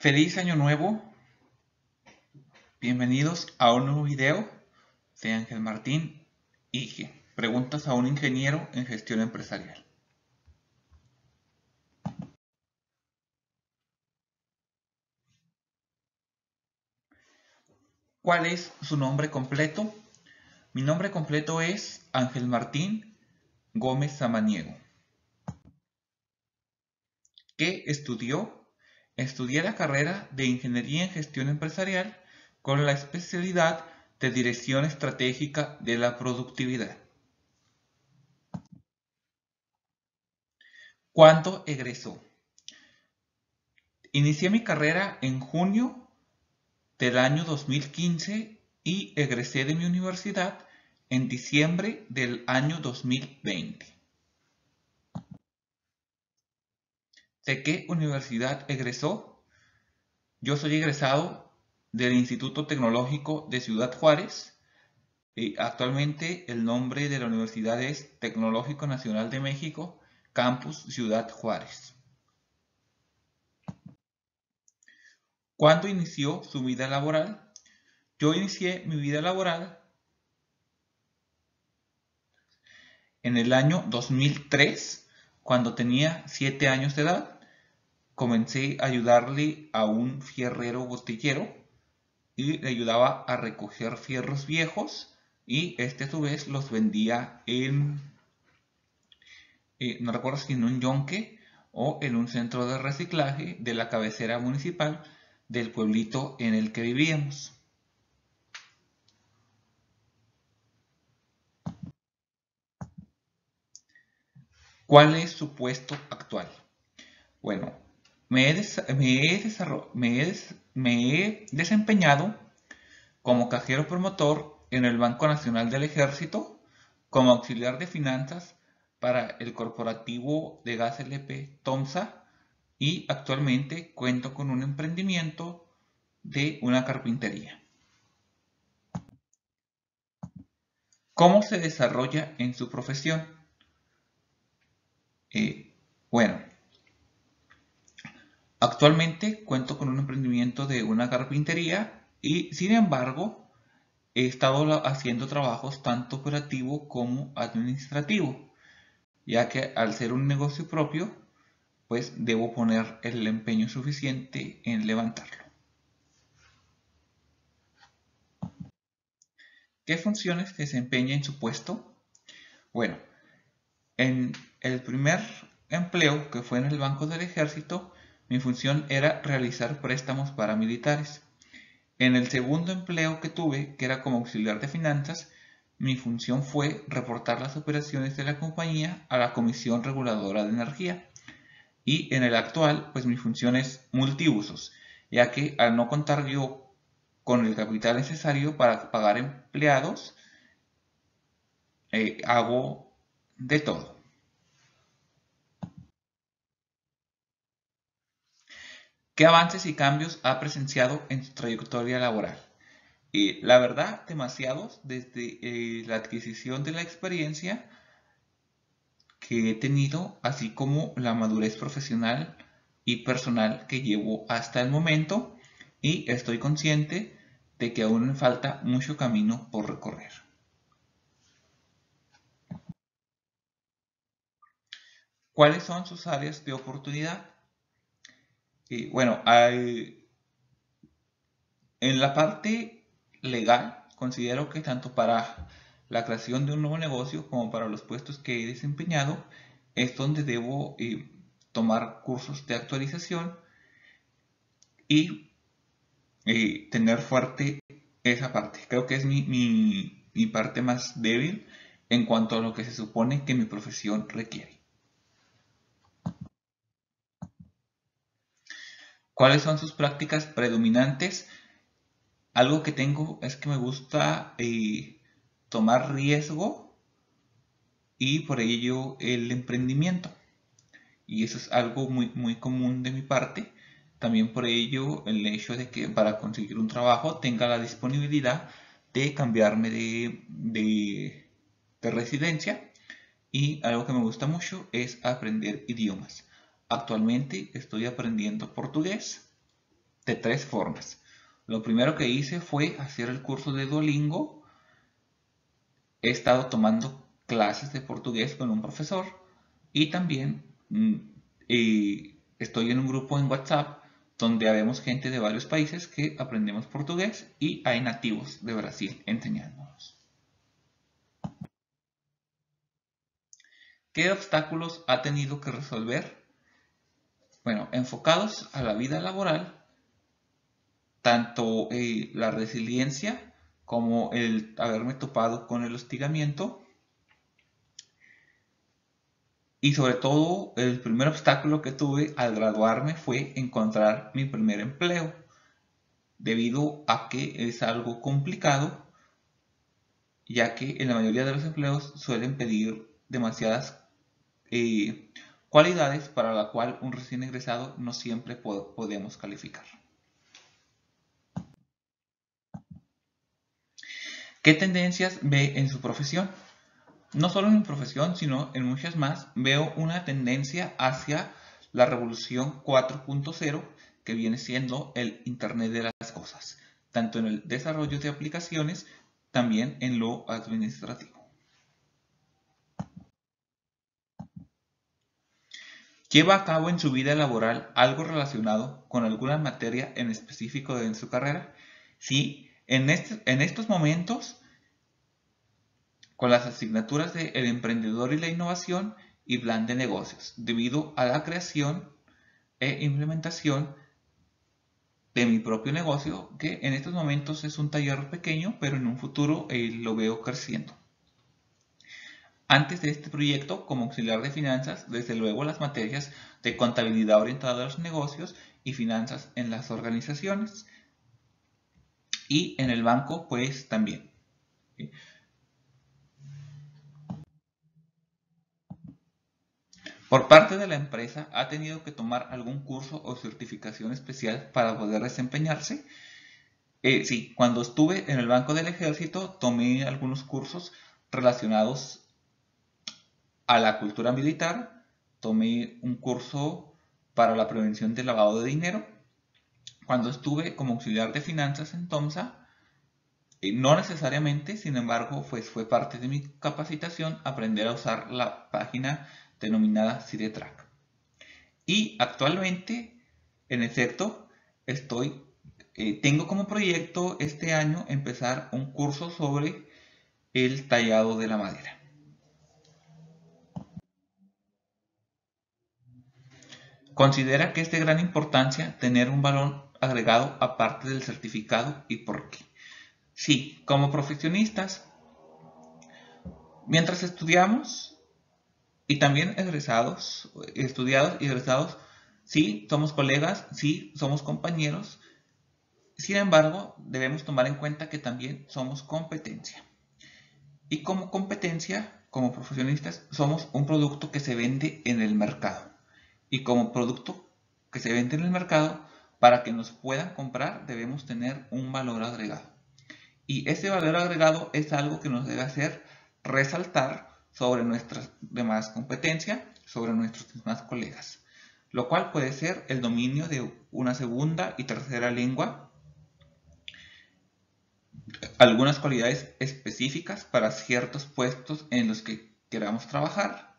Feliz año nuevo, bienvenidos a un nuevo video de Ángel Martín IG. Preguntas a un ingeniero en gestión empresarial. ¿Cuál es su nombre completo? Mi nombre completo es Ángel Martín Gómez Samaniego. ¿Qué estudió? Estudié la carrera de Ingeniería en Gestión Empresarial con la especialidad de Dirección Estratégica de la Productividad. ¿Cuándo egresó? Inicié mi carrera en junio del año 2015 y egresé de mi universidad en diciembre del año 2020. ¿De qué universidad egresó? Yo soy egresado del Instituto Tecnológico de Ciudad Juárez. Actualmente el nombre de la universidad es Tecnológico Nacional de México, Campus Ciudad Juárez. ¿Cuándo inició su vida laboral? Yo inicié mi vida laboral en el año 2003, cuando tenía 7 años de edad. Comencé a ayudarle a un fierrero botellero y le ayudaba a recoger fierros viejos y a su vez los vendía en, no recuerdo si en un yonque o en un centro de reciclaje de la cabecera municipal del pueblito en el que vivíamos. ¿Cuál es su puesto actual? Bueno, me he desempeñado como cajero promotor en el Banco Nacional del Ejército, como auxiliar de finanzas para el corporativo de gas LP Tomsa y actualmente cuento con un emprendimiento de una carpintería. ¿Cómo se desarrolla en su profesión? Bueno, actualmente cuento con un emprendimiento de una carpintería y sin embargo he estado haciendo trabajos tanto operativo como administrativo, ya que al ser un negocio propio, pues debo poner el empeño suficiente en levantarlo. ¿Qué funciones desempeña en su puesto? Bueno, en el primer empleo, que fue en el Banco del Ejército, mi función era realizar préstamos para militares. En el segundo empleo que tuve, que era como auxiliar de finanzas, mi función fue reportar las operaciones de la compañía a la Comisión Reguladora de Energía. Y en el actual, pues mi función es multiusos, ya que al no contar yo con el capital necesario para pagar empleados, hago de todo. ¿Qué avances y cambios ha presenciado en su trayectoria laboral? La verdad, demasiados, desde la adquisición de la experiencia que he tenido, así como la madurez profesional y personal que llevo hasta el momento, y estoy consciente de que aún me falta mucho camino por recorrer. ¿Cuáles son sus áreas de oportunidad? Bueno, en la parte legal, considero que tanto para la creación de un nuevo negocio como para los puestos que he desempeñado, es donde debo tomar cursos de actualización y tener fuerte esa parte. Creo que es mi parte más débil en cuanto a lo que se supone que mi profesión requiere. ¿Cuáles son sus prácticas predominantes? Algo que tengo es que me gusta tomar riesgo y por ello el emprendimiento. Y eso es algo muy común de mi parte. También por ello el hecho de que para conseguir un trabajo tenga la disponibilidad de cambiarme de residencia. Y algo que me gusta mucho es aprender idiomas. Actualmente estoy aprendiendo portugués de tres formas. Lo primero que hice fue hacer el curso de Duolingo. He estado tomando clases de portugués con un profesor y también estoy en un grupo en WhatsApp donde habemos gente de varios países que aprendemos portugués y hay nativos de Brasil enseñándonos. ¿Qué obstáculos ha tenido que resolver? Bueno, enfocados a la vida laboral, tanto la resiliencia como el haberme topado con el hostigamiento. Y sobre todo, el primer obstáculo que tuve al graduarme fue encontrar mi primer empleo, debido a que es algo complicado, ya que en la mayoría de los empleos suelen pedir demasiadas cualidades para la cual un recién egresado no siempre podemos calificar. ¿Qué tendencias ve en su profesión? No solo en mi profesión, sino en muchas más, veo una tendencia hacia la revolución 4.0, que viene siendo el Internet de las cosas, tanto en el desarrollo de aplicaciones, también en lo administrativo. ¿Lleva a cabo en su vida laboral algo relacionado con alguna materia en específico en su carrera? Sí, en estos momentos, con las asignaturas de El Emprendedor y la Innovación y Plan de Negocios, debido a la creación e implementación de mi propio negocio, que en estos momentos es un taller pequeño, pero en un futuro lo veo creciendo. Antes de este proyecto, como auxiliar de finanzas, desde luego las materias de contabilidad orientada a los negocios y finanzas en las organizaciones, y en el banco pues también. Por parte de la empresa, ¿ha tenido que tomar algún curso o certificación especial para poder desempeñarse? Sí, cuando estuve en el Banco del Ejército tomé algunos cursos relacionados a la cultura militar, tomé un curso para la prevención del lavado de dinero. Cuando estuve como auxiliar de finanzas en TOMSA, no necesariamente, sin embargo, pues fue parte de mi capacitación aprender a usar la página denominada CIDETRAC. Y actualmente, en efecto, tengo como proyecto este año empezar un curso sobre el tallado de la madera. Considera que es de gran importancia tener un valor agregado aparte del certificado y por qué. Sí, como profesionistas, mientras estudiamos y también estudiados y egresados, sí, somos colegas, sí, somos compañeros. Sin embargo, debemos tomar en cuenta que también somos competencia. Y como competencia, como profesionistas, somos un producto que se vende en el mercado. Y como producto que se vende en el mercado, para que nos puedan comprar debemos tener un valor agregado. Y ese valor agregado es algo que nos debe hacer resaltar sobre nuestra demás competencia, sobre nuestros demás colegas. Lo cual puede ser el dominio de una segunda y tercera lengua, algunas cualidades específicas para ciertos puestos en los que queramos trabajar,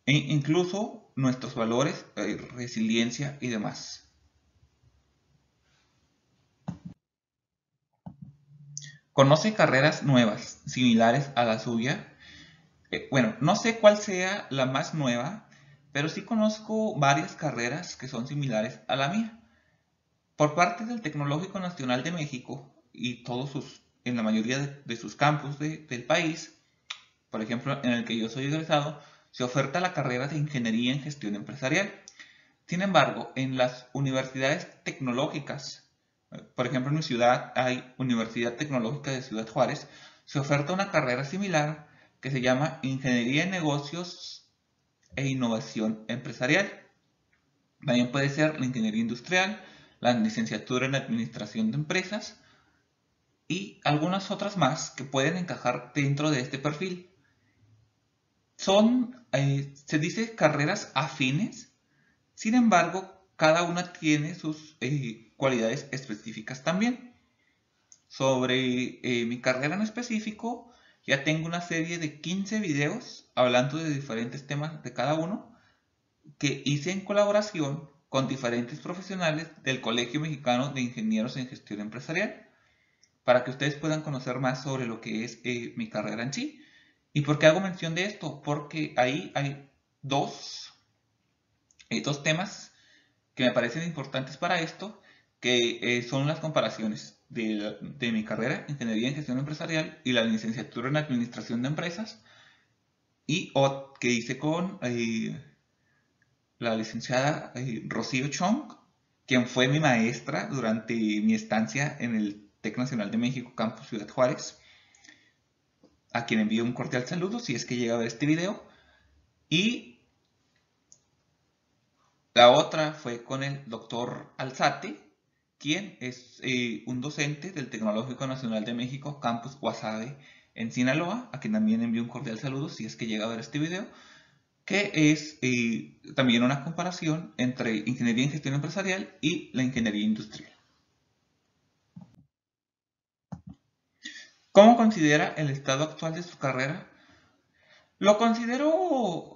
e incluso nuestros valores, resiliencia y demás. ¿Conoce carreras nuevas similares a la suya? Bueno, no sé cuál sea la más nueva, pero sí conozco varias carreras que son similares a la mía. Por parte del Tecnológico Nacional de México y en la mayoría de sus campus del país, por ejemplo, en el que yo soy egresado, se oferta la carrera de Ingeniería en Gestión Empresarial. Sin embargo, en las universidades tecnológicas, por ejemplo, en mi ciudad hay Universidad Tecnológica de Ciudad Juárez, se oferta una carrera similar que se llama Ingeniería en Negocios e Innovación Empresarial. También puede ser la Ingeniería Industrial, la licenciatura en Administración de Empresas y algunas otras más que pueden encajar dentro de este perfil. Se dice carreras afines, sin embargo, cada una tiene sus cualidades específicas también. Sobre mi carrera en específico, ya tengo una serie de 15 videos hablando de diferentes temas de cada uno que hice en colaboración con diferentes profesionales del Colegio Mexicano de Ingenieros en Gestión Empresarial, para que ustedes puedan conocer más sobre lo que es mi carrera en sí. ¿Y por qué hago mención de esto? Porque ahí hay dos temas que me parecen importantes para esto, que son las comparaciones de mi carrera, Ingeniería en Gestión Empresarial, y la licenciatura en Administración de Empresas, y que hice con la licenciada Rocío Chong, quien fue mi maestra durante mi estancia en el TEC Nacional de México, Campus Ciudad Juárez, a quien envío un cordial saludo si es que llega a ver este video. Y la otra fue con el doctor Alzate, quien es un docente del Tecnológico Nacional de México, Campus Guasave, en Sinaloa, a quien también envío un cordial saludo si es que llega a ver este video, que es también una comparación entre Ingeniería en Gestión Empresarial y la Ingeniería Industrial. ¿Cómo considera el estado actual de su carrera? Lo considero,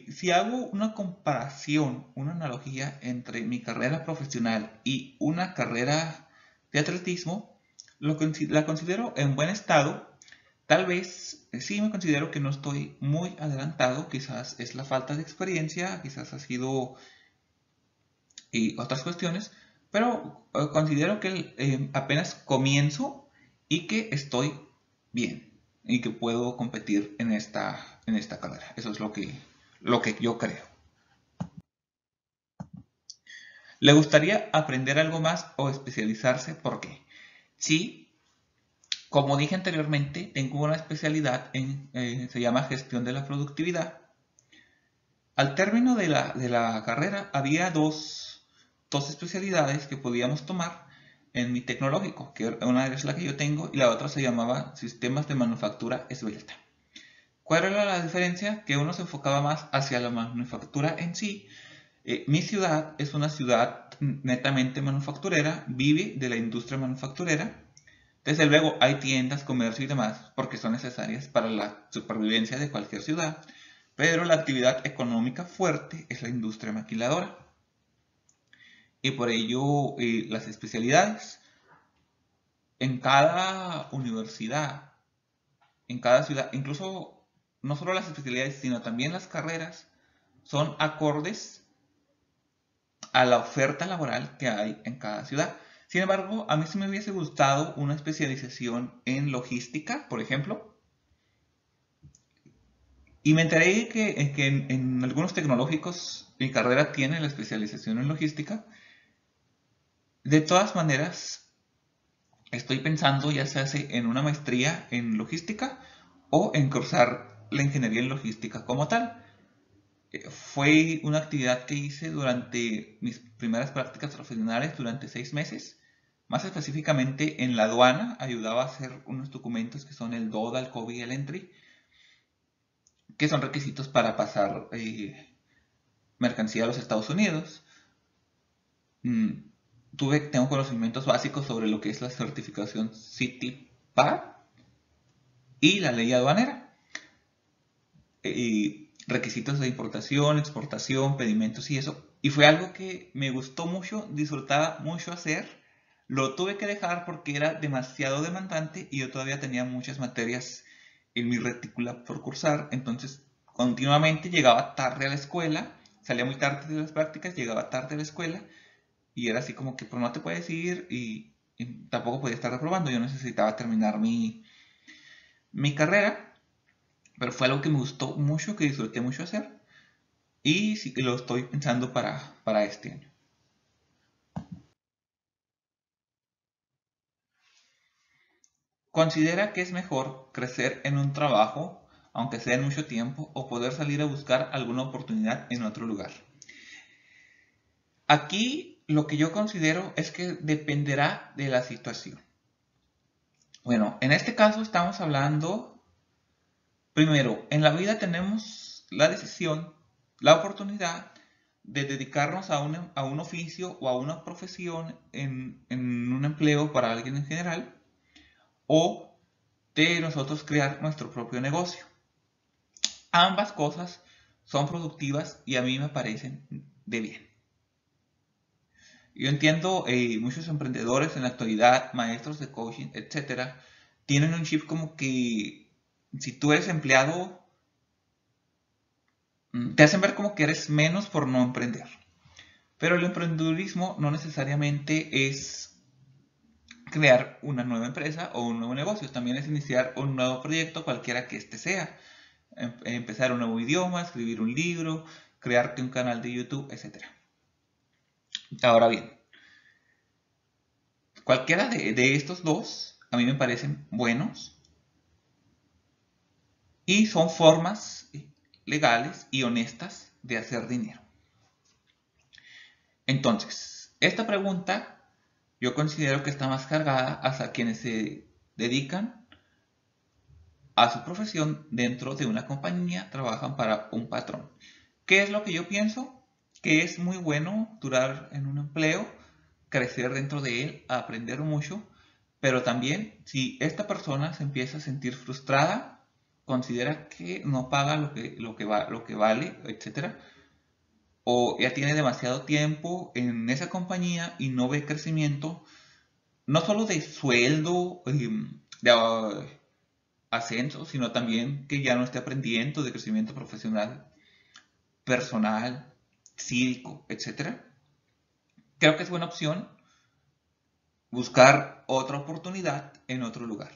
si hago una comparación, una analogía entre mi carrera profesional y una carrera de atletismo, la considero en buen estado. Tal vez sí me considero que no estoy muy adelantado, quizás es la falta de experiencia, quizás ha sido otras cuestiones, pero considero que apenas comienzo y que estoy bien y que puedo competir en esta carrera. Eso es lo que yo creo. ¿Le gustaría aprender algo más o especializarse? ¿Por qué? Sí, como dije anteriormente, tengo una especialidad se llama gestión de la productividad. Al término de la carrera había dos especialidades que podíamos tomar en mi tecnológico, que una es la que yo tengo y la otra se llamaba Sistemas de Manufactura Esbelta. ¿Cuál era la diferencia? Que uno se enfocaba más hacia la manufactura en sí. Mi ciudad es una ciudad netamente manufacturera, vive de la industria manufacturera. Desde luego hay tiendas, comercio y demás, porque son necesarias para la supervivencia de cualquier ciudad, pero la actividad económica fuerte es la industria maquiladora. Y por ello las especialidades. En cada universidad, en cada ciudad, incluso no solo las especialidades, sino también las carreras, son acordes a la oferta laboral que hay en cada ciudad. Sin embargo, a mí sí me hubiese gustado una especialización en logística, por ejemplo. Y me enteré que en algunos tecnológicos mi carrera tiene la especialización en logística. De todas maneras, estoy pensando ya sea en una maestría en logística o en cursar la ingeniería en logística como tal. Fue una actividad que hice durante mis primeras prácticas profesionales durante 6 meses. Más específicamente en la aduana ayudaba a hacer unos documentos que son el DODA, el COBI y el ENTRI, que son requisitos para pasar mercancía a los Estados Unidos. Tengo conocimientos básicos sobre lo que es la certificación CITIPA y la ley aduanera. Requisitos de importación, exportación, pedimentos y eso. Y fue algo que me gustó mucho, disfrutaba mucho hacer. Lo tuve que dejar porque era demasiado demandante y yo todavía tenía muchas materias en mi retícula por cursar. Entonces, continuamente llegaba tarde a la escuela, salía muy tarde de las prácticas, llegaba tarde a la escuela y era así como que pues no te puedes ir y tampoco podía estar reprobando. Yo necesitaba terminar mi carrera, pero fue algo que me gustó mucho, que disfruté mucho hacer y sí que lo estoy pensando para este año. Considera que es mejor crecer en un trabajo, aunque sea en mucho tiempo, o poder salir a buscar alguna oportunidad en otro lugar. Aquí lo que yo considero es que dependerá de la situación. Bueno, en este caso estamos hablando, primero, en la vida tenemos la decisión, la oportunidad de dedicarnos a un oficio o a una profesión en un empleo para alguien en general, o de nosotros crear nuestro propio negocio. Ambas cosas son productivas y a mí me parecen de bien. Yo entiendo, muchos emprendedores en la actualidad, maestros de coaching, etcétera, tienen un chip como que si tú eres empleado, te hacen ver como que eres menos por no emprender. Pero el emprendedurismo no necesariamente es crear una nueva empresa o un nuevo negocio, también es iniciar un nuevo proyecto, cualquiera que este sea. Empezar un nuevo idioma, escribir un libro, crearte un canal de YouTube, etc. Ahora bien, cualquiera de estos dos a mí me parecen buenos y son formas legales y honestas de hacer dinero. Entonces, esta pregunta yo considero que está más cargada hacia quienes se dedican a su profesión dentro de una compañía, trabajan para un patrón. ¿Qué es lo que yo pienso? Que es muy bueno durar en un empleo, crecer dentro de él, aprender mucho, pero también si esta persona se empieza a sentir frustrada, considera que no paga lo que vale, etc., o ya tiene demasiado tiempo en esa compañía y no ve crecimiento, no solo de sueldo, de ascenso, sino también que ya no esté aprendiendo de crecimiento profesional, personal, cívico, etcétera. Creo que es buena opción buscar otra oportunidad en otro lugar.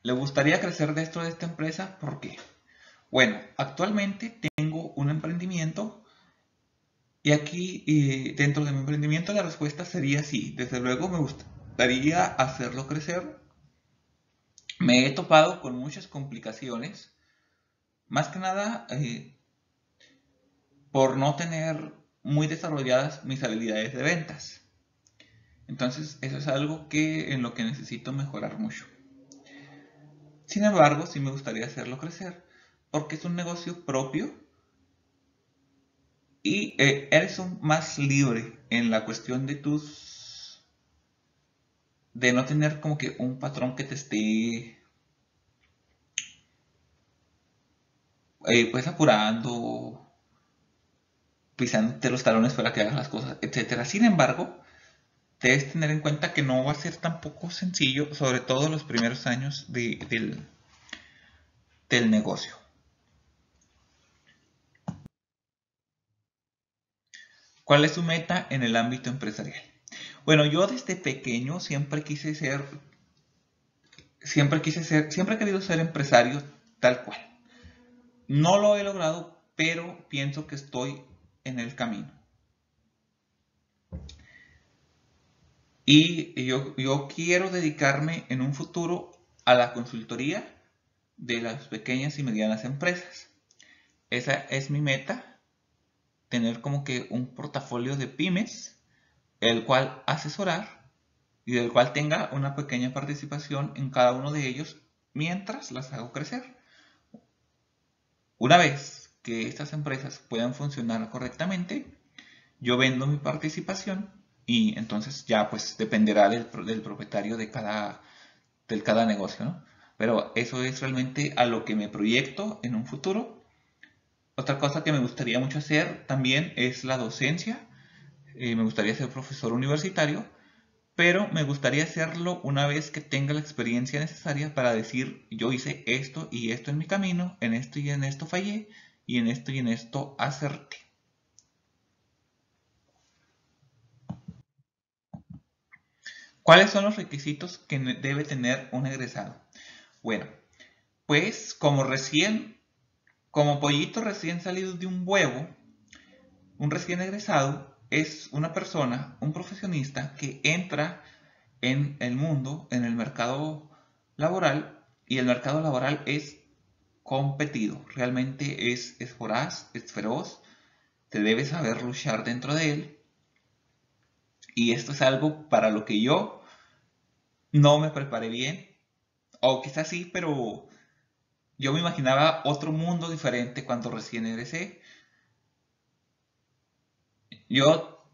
¿Le gustaría crecer dentro de esta empresa? ¿Por qué? Bueno, actualmente tengo un emprendimiento y aquí dentro de mi emprendimiento la respuesta sería sí. Desde luego me gustaría hacerlo crecer. Me he topado con muchas complicaciones, más que nada por no tener muy desarrolladas mis habilidades de ventas. Entonces, eso es algo en lo que necesito mejorar mucho. Sin embargo, sí me gustaría hacerlo crecer porque es un negocio propio y eres más libre en la cuestión de no tener como que un patrón que te esté pues apurando, pisándote los talones para que hagas las cosas, etcétera. Sin embargo, debes tener en cuenta que no va a ser tampoco sencillo, sobre todo los primeros años del negocio. ¿Cuál es su meta en el ámbito empresarial? Bueno, yo desde pequeño siempre he querido ser empresario tal cual. No lo he logrado, pero pienso que estoy en el camino. Y yo quiero dedicarme en un futuro a la consultoría de las pequeñas y medianas empresas. Esa es mi meta, tener como que un portafolio de pymes, el cual asesorar y del cual tenga una pequeña participación en cada uno de ellos mientras las hago crecer. Una vez que estas empresas puedan funcionar correctamente, yo vendo mi participación y entonces ya pues dependerá del propietario de cada negocio, ¿no? Pero eso es realmente a lo que me proyecto en un futuro. Otra cosa que me gustaría mucho hacer también es la docencia. Me gustaría ser profesor universitario, pero me gustaría hacerlo una vez que tenga la experiencia necesaria para decir, yo hice esto y esto en mi camino, en esto y en esto fallé, y en esto y en esto acerté. ¿Cuáles son los requisitos que debe tener un egresado? Bueno, pues como pollito recién salido de un huevo, un recién egresado es una persona, un profesionista que entra en el mundo, en el mercado laboral, y el mercado laboral es competido, realmente es voraz, es feroz, te debes saber luchar dentro de él, y esto es algo para lo que yo no me preparé bien, o quizás sí, pero yo me imaginaba otro mundo diferente cuando recién egresé. Yo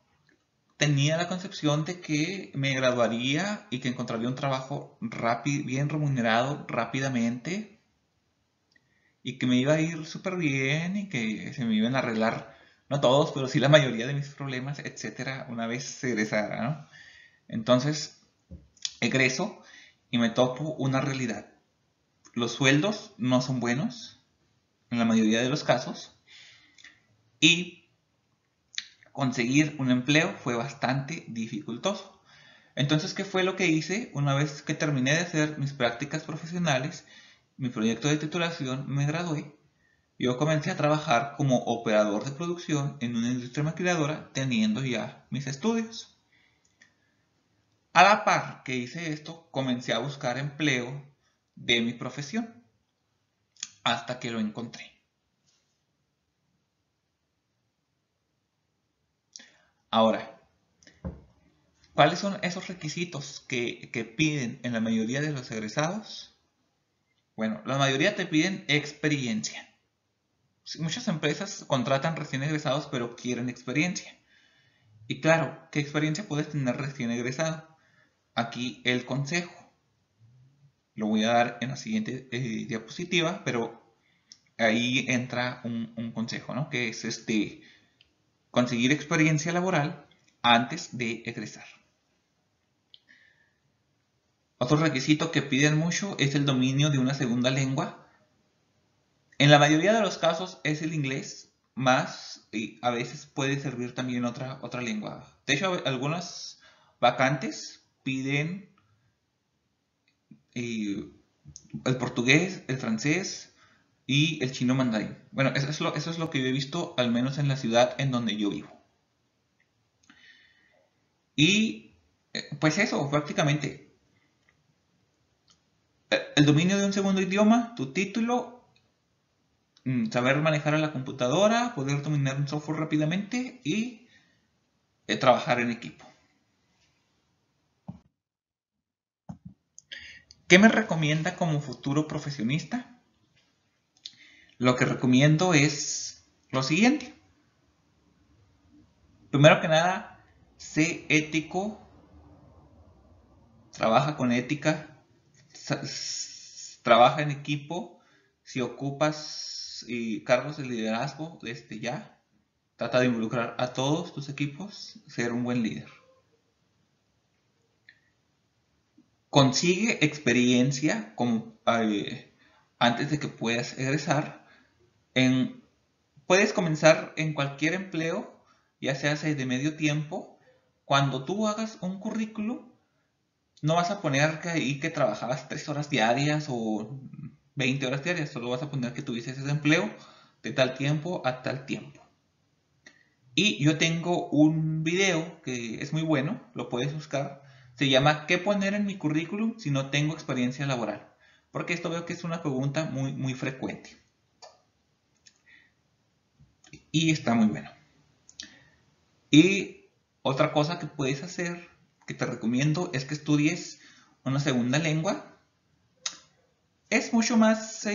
tenía la concepción de que me graduaría y que encontraría un trabajo rápido, bien remunerado rápidamente y que me iba a ir súper bien y que se me iban a arreglar, no todos, pero sí la mayoría de mis problemas, etcétera, una vez egresara, ¿no? Entonces, egreso y me topo una realidad. Los sueldos no son buenos en la mayoría de los casos y conseguir un empleo fue bastante dificultoso. Entonces, ¿qué fue lo que hice? Una vez que terminé de hacer mis prácticas profesionales, mi proyecto de titulación, me gradué. Yo comencé a trabajar como operador de producción en una industria maquiladora teniendo ya mis estudios. A la par que hice esto, comencé a buscar empleo de mi profesión hasta que lo encontré. Ahora, ¿cuáles son esos requisitos que piden en la mayoría de los egresados? Bueno, la mayoría te piden experiencia. Muchas empresas contratan recién egresados, pero quieren experiencia. Y claro, ¿qué experiencia puedes tener recién egresado? Aquí el consejo. Lo voy a dar en la siguiente diapositiva, pero ahí entra un consejo, ¿no? Que es conseguir experiencia laboral antes de egresar. Otro requisito que piden mucho es el dominio de una segunda lengua. En la mayoría de los casos es el inglés, más y a veces puede servir también otra lengua. De hecho, algunas vacantes piden el portugués, el francés y el chino mandarín. Bueno, eso es lo que yo he visto, al menos en la ciudad en donde yo vivo. Y pues eso, prácticamente. El dominio de un segundo idioma, tu título, saber manejar a la computadora, poder dominar un software rápidamente y trabajar en equipo. ¿Qué me recomienda como futuro profesionista? Lo que recomiendo es lo siguiente. Primero que nada, sé ético, trabaja con ética, trabaja en equipo. Si ocupas cargos de liderazgo desde ya, trata de involucrar a todos tus equipos, ser un buen líder. Consigue experiencia antes de que puedas egresar. Puedes comenzar en cualquier empleo, ya sea de medio tiempo. Cuando tú hagas un currículum, no vas a poner que trabajabas 3 horas diarias o 20 horas diarias, solo vas a poner que tuviste ese empleo de tal tiempo a tal tiempo. Y yo tengo un video que es muy bueno, lo puedes buscar. Se llama ¿qué poner en mi currículum si no tengo experiencia laboral? Porque esto veo que es una pregunta muy, muy frecuente. Y está muy bueno. Y otra cosa que puedes hacer, que te recomiendo, es que estudies una segunda lengua. Es mucho más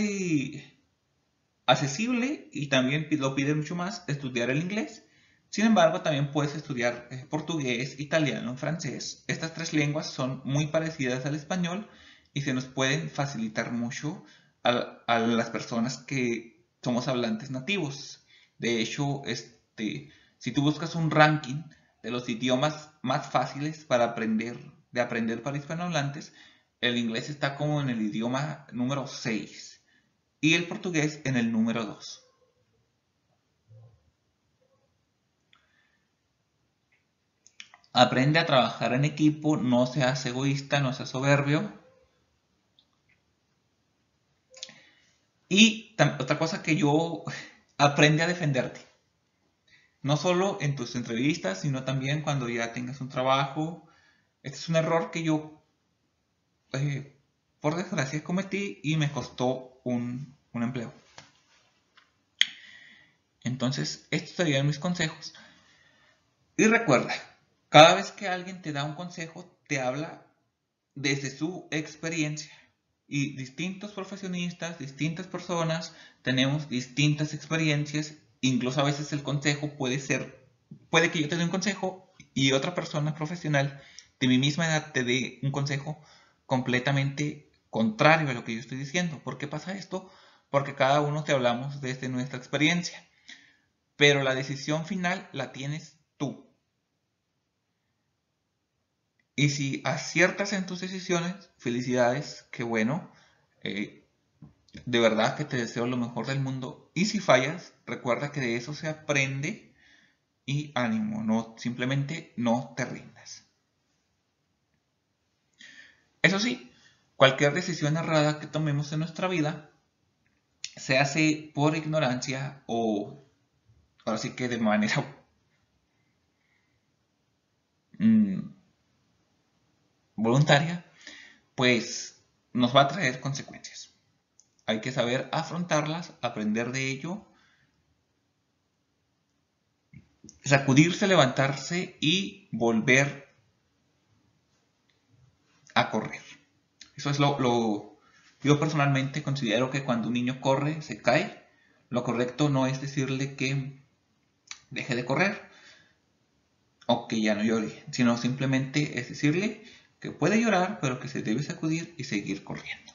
accesible y también lo pide mucho más estudiar el inglés. Sin embargo, también puedes estudiar portugués, italiano, francés. Estas 3 lenguas son muy parecidas al español y se nos pueden facilitar mucho a las personas que somos hablantes nativos. De hecho, si tú buscas un ranking de los idiomas más fáciles de aprender para hispanohablantes, el inglés está como en el idioma número 6 y el portugués en el número 2. Aprende a trabajar en equipo, no seas egoísta, no seas soberbio. Y otra cosa que yo aprende a defenderte. No solo en tus entrevistas, sino también cuando ya tengas un trabajo. Este es un error que yo, por desgracia, cometí y me costó un empleo. Entonces, estos serían mis consejos. Y recuerda, cada vez que alguien te da un consejo, te habla desde su experiencia. Y distintos profesionistas, distintas personas, tenemos distintas experiencias. Incluso a veces el consejo puede que yo te dé un consejo y otra persona profesional de mi misma edad te dé un consejo completamente contrario a lo que yo estoy diciendo. ¿Por qué pasa esto? Porque cada uno te hablamos desde nuestra experiencia. Pero la decisión final la tienes tú. Y si aciertas en tus decisiones, felicidades, qué bueno. De verdad que te deseo lo mejor del mundo. Y si fallas, recuerda que de eso se aprende y ánimo, no, simplemente no te rindas. Eso sí, cualquier decisión errada que tomemos en nuestra vida, se hace por ignorancia o ahora sí que de manera voluntaria, pues nos va a traer consecuencias. Hay que saber afrontarlas, aprender de ello, sacudirse, levantarse y volver a correr. Eso es yo personalmente considero que cuando un niño corre, se cae. Lo correcto no es decirle que deje de correr o que ya no llore, sino simplemente es decirle que puede llorar, pero que se debe sacudir y seguir corriendo.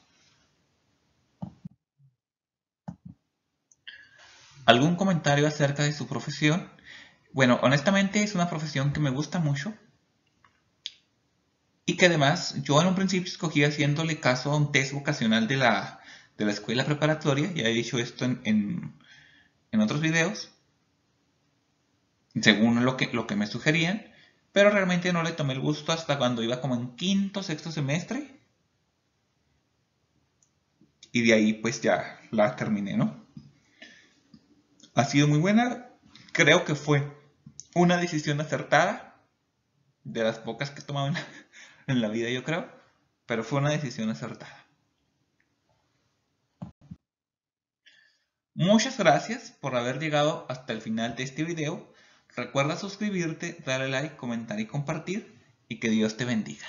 ¿Algún comentario acerca de su profesión? Bueno, honestamente es una profesión que me gusta mucho y que además yo en un principio escogí haciéndole caso a un test vocacional de la escuela preparatoria. Ya he dicho esto en otros videos, según lo que me sugerían, pero realmente no le tomé el gusto hasta cuando iba como en quinto, sexto semestre y de ahí pues ya la terminé, ¿no? Ha sido muy buena, creo que fue una decisión acertada, de las pocas que he tomado en la vida yo creo, pero fue una decisión acertada. Muchas gracias por haber llegado hasta el final de este video. Recuerda suscribirte, darle like, comentar y compartir y que Dios te bendiga.